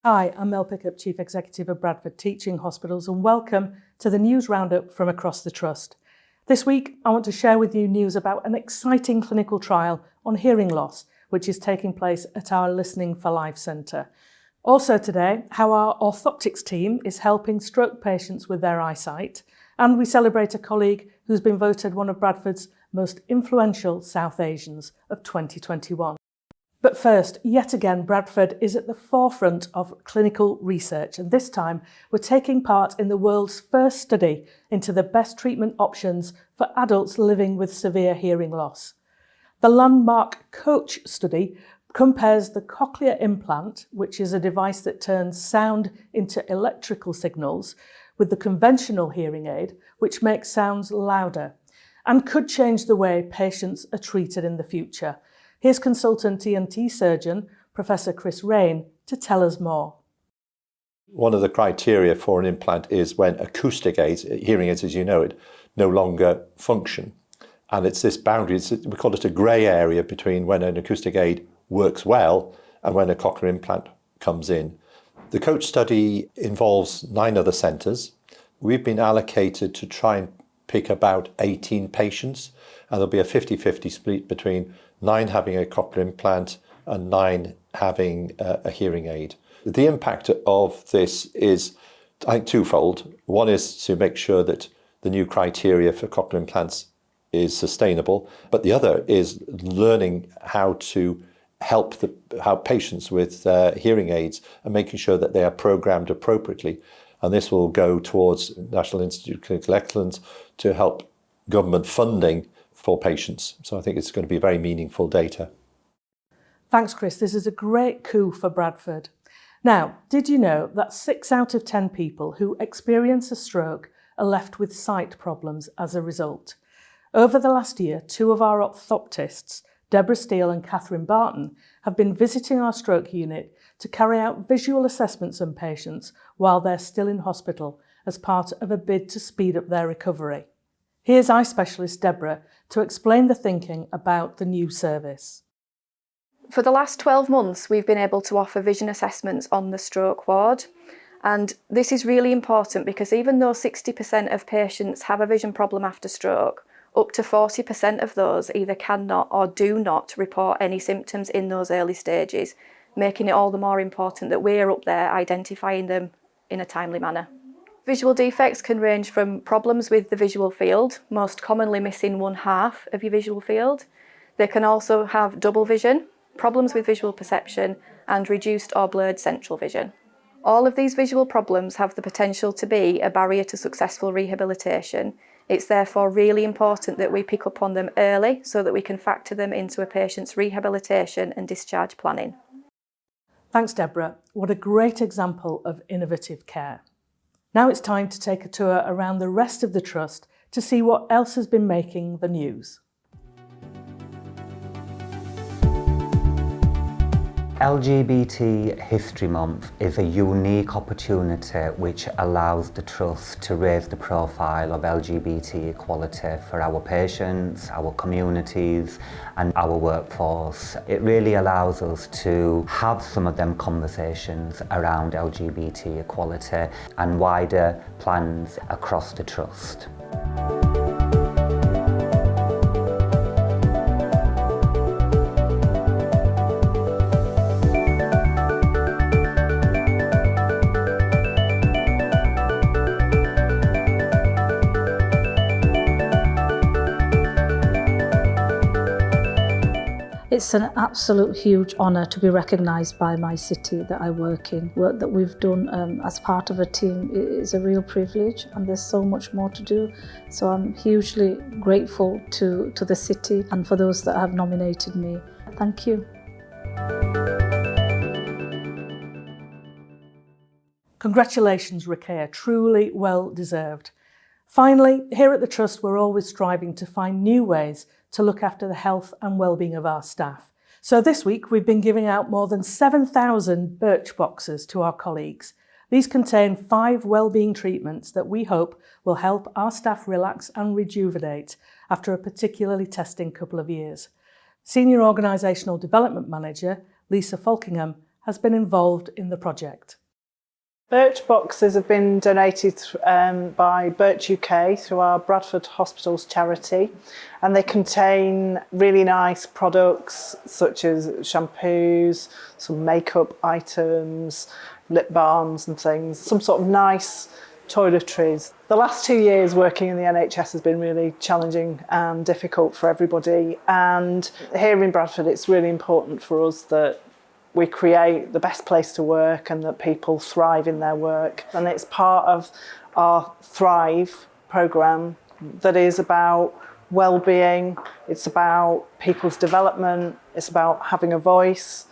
Hi, I'm Mel Pickup, Chief Executive of Bradford Teaching Hospitals, and welcome to the News Roundup from across the Trust. This week, I want to share with you news about an exciting clinical trial on hearing loss, which is taking place at our Listening for Life Centre. Also today, how our orthoptics team is helping stroke patients with their eyesight, and we celebrate a colleague who's been voted one of Bradford's most influential South Asians of 2021. But first, yet again, Bradford is at the forefront of clinical research, and this time we're taking part in the world's first study into the best treatment options for adults living with severe hearing loss. The landmark COACH study compares the cochlear implant, which is a device that turns sound into electrical signals, with the conventional hearing aid, which makes sounds louder, and could change the way patients are treated in the future. Here's consultant ENT surgeon, Professor Chris Rain, to tell us more. One of the criteria for an implant is when acoustic aids, hearing aids as you know it, no longer function. And it's this boundary, we call it a grey area between when an acoustic aid works well and when a cochlear implant comes in. The COACH study involves 9 other centres. We've been allocated to try and pick about 18 patients, and there'll be a 50-50 split between 9 having a cochlear implant and 9 having a hearing aid. The impact of this is, I think, twofold. One is to make sure that the new criteria for cochlear implants is sustainable, but the other is learning how to help patients with hearing aids and making sure that they are programmed appropriately. And this will go towards National Institute of Clinical Excellence to help government funding for patients. So I think it's going to be very meaningful data. Thanks, Chris. This is a great coup for Bradford. Now, did you know that 6 out of 10 people who experience a stroke are left with sight problems as a result? Over the last year, 2 of our orthoptists, Deborah Steele and Catherine Barton, have been visiting our stroke unit to carry out visual assessments on patients while they're still in hospital as part of a bid to speed up their recovery. Here's eye specialist Deborah to explain the thinking about the new service. For the last 12 months, we've been able to offer vision assessments on the stroke ward. And this is really important because even though 60% of patients have a vision problem after stroke, up to 40% of those either cannot or do not report any symptoms in those early stages, making it all the more important that we're up there identifying them in a timely manner. Visual defects can range from problems with the visual field, most commonly missing 1/2 of your visual field. They can also have double vision, problems with visual perception, and reduced or blurred central vision. All of these visual problems have the potential to be a barrier to successful rehabilitation. It's therefore really important that we pick up on them early so that we can factor them into a patient's rehabilitation and discharge planning. Thanks, Deborah. What a great example of innovative care. Now it's time to take a tour around the rest of the Trust to see what else has been making the news. LGBT History Month is a unique opportunity which allows the Trust to raise the profile of LGBT equality for our patients, our communities and our workforce. It really allows us to have some of them conversations around LGBT equality and wider plans across the Trust. It's an absolute huge honour to be recognised by my city that I work in. Work that we've done as part of a team is a real privilege, and there's so much more to do. So I'm hugely grateful to the city and for those that have nominated me. Thank you. Congratulations, Rakea, truly well deserved. Finally, here at the Trust, we're always striving to find new ways to look after the health and well-being of our staff. So this week, we've been giving out more than 7,000 birch boxes to our colleagues. These contain 5 wellbeing treatments that we hope will help our staff relax and rejuvenate after a particularly testing couple of years. Senior Organisational Development Manager Lisa Folkingham has been involved in the project. Birch boxes have been donated by Birch UK through our Bradford Hospitals charity, and they contain really nice products such as shampoos, some makeup items, lip balms and things, some sort of nice toiletries. The last 2 years working in the NHS has been really challenging and difficult for everybody, and here in Bradford it's really important for us that we create the best place to work and that people thrive in their work. And it's part of our Thrive programme that is about well-being, it's about people's development, it's about having a voice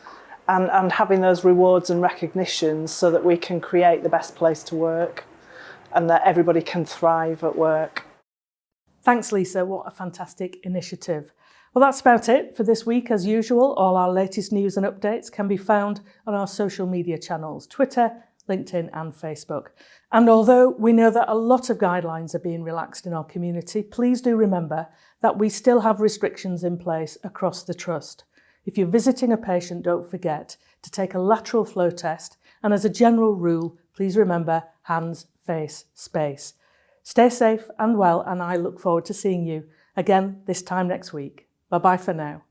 and having those rewards and recognitions so that we can create the best place to work and that everybody can thrive at work. Thanks, Lisa. What a fantastic initiative. Well, that's about it for this week. As usual, all our latest news and updates can be found on our social media channels, Twitter, LinkedIn and Facebook. And although we know that a lot of guidelines are being relaxed in our community, please do remember that we still have restrictions in place across the Trust. If you're visiting a patient, don't forget to take a lateral flow test. And as a general rule, please remember hands, face, space. Stay safe and well, and I look forward to seeing you again this time next week. Bye-bye for now.